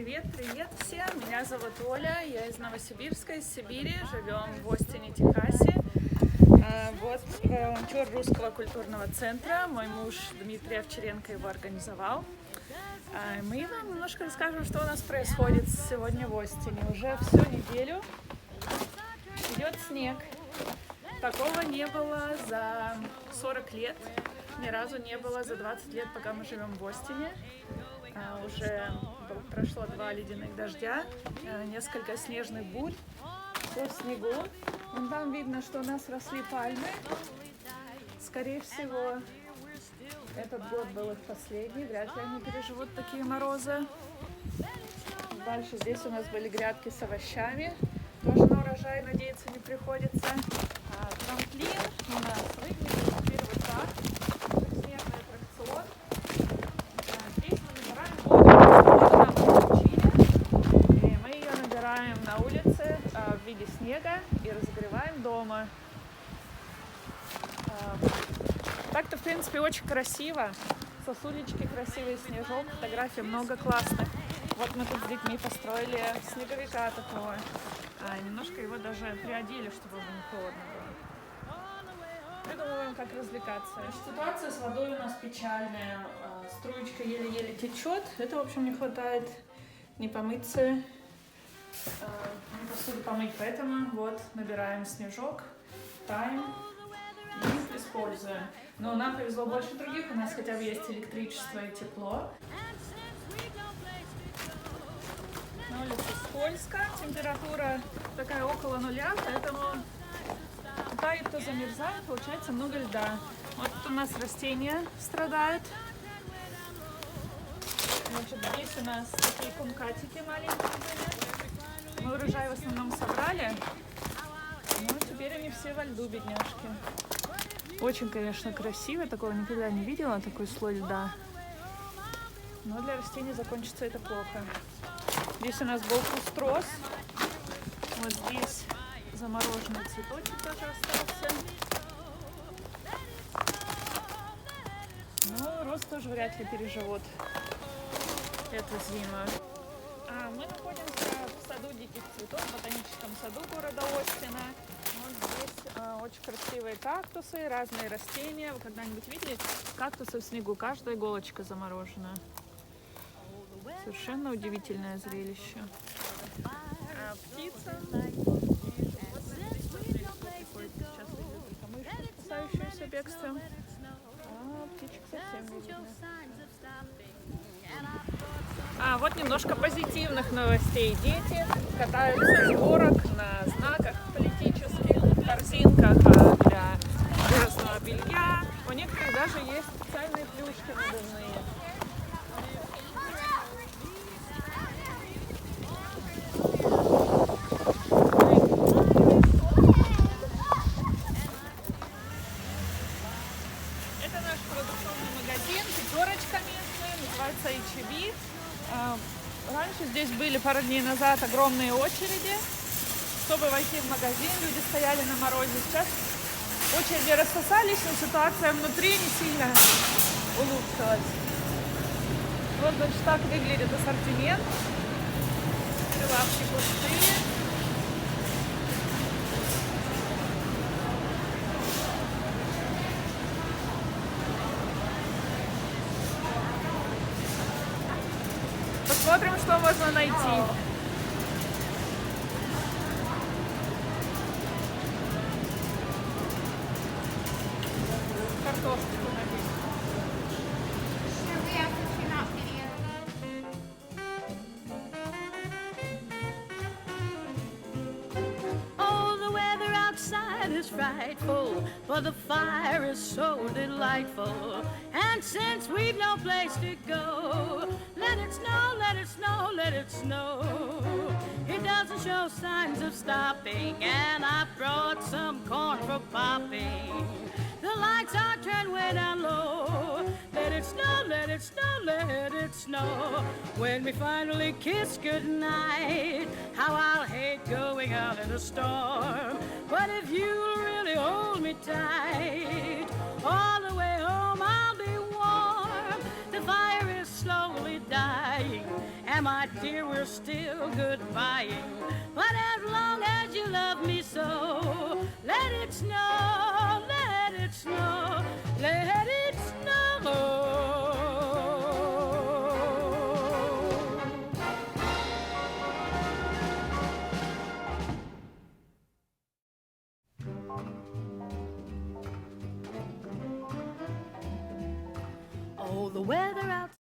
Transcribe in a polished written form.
Привет всем! Меня зовут Оля, я из Новосибирска, из Сибири, живем в Остине, Техасе. Вот волонтер Русского культурного центра, мой муж Дмитрий Овчаренко его организовал. Мы вам немножко расскажем, что у нас происходит сегодня в Остине. Уже всю неделю идет снег. Такого не было за 40 лет, ни разу не было за 20 лет, пока мы живем в Остине. Уже прошло 2 ледяных дождя, несколько снежных бурь по снегу. Вон там видно, что у нас росли пальмы. Скорее всего, этот год был их последний, вряд ли они переживут такие морозы. Дальше здесь у нас были грядки с овощами, тоже на урожай надеяться не приходится. Трамплин у нас выглядит теперь вот так, снежный аттракцион. Здесь мы набираем воду, и мы ее набираем на улице в виде снега и разогреваем дома. Так-то, в принципе, очень красиво. Сосулечки красивые, снежок, фотографий много классных. Вот мы тут с детьми построили снеговика такого. Немножко его даже приодели, чтобы не холодно было. Придумываем, как развлекаться. Ситуация с водой у нас печальная. Струечка еле-еле течет. Это, в общем, не хватает не помыться, не посуду помыть. Поэтому вот набираем снежок, таем и используем. Но нам повезло больше других. У нас хотя бы есть электричество и тепло. На улице скользко, температура такая около нуля, поэтому тает, то замерзает, получается много льда. Вот тут у нас растения страдают. Значит, здесь у нас такие кумкатики маленькие были. Мы урожай в основном собрали, но теперь они все во льду, бедняжки. Очень, конечно, красиво, такого никогда не видела, такой слой льда. Но для растений закончится это плохо. Здесь у нас был куст-роз. Вот здесь замороженный цветочек тоже остался. Но роз тоже вряд ли переживут эту зиму. Мы находимся в саду диких цветов, в ботаническом саду города Остина. Вот здесь очень красивые кактусы, разные растения. Вы когда-нибудь видели кактусы в снегу? Каждая иголочка заморожена. Совершенно удивительное зрелище. Птица. Сейчас видно только мышь, спасающуюся бегством. Птичек совсем не видно. Вот немножко позитивных новостей. Дети катаются с горок на знаках политических, корзинках для грязного белья. У некоторых даже есть специальные плюшки надувные. Это наш продуктовый магазин, пятерочка местная, называется H-E-B. Раньше здесь были пару дней назад огромные очереди, чтобы войти в магазин. Люди стояли на морозе. Сейчас очереди рассосались, но ситуация внутри не сильно улучшилась. Вот, значит, так выглядит ассортимент. Прилавки пустые. Посмотрим, что можно найти. Картошечку найти. Is frightful, but the fire is so delightful. And since we've no place to go, let it snow, let it snow, let it snow. It doesn't show signs of stopping, and I brought some corn for popping. The lights are turned way down low. Let it snow, let it snow, let it snow. When we finally kiss goodnight, how I'll hate going out in a storm. But if you'll really hold me tight, all the way home I'll be warm. The fire is slowly dying, and Why, my dear, we're still goodbying. But as long as you love me so, let it snow, let it snow, let it snow. Oh, the weather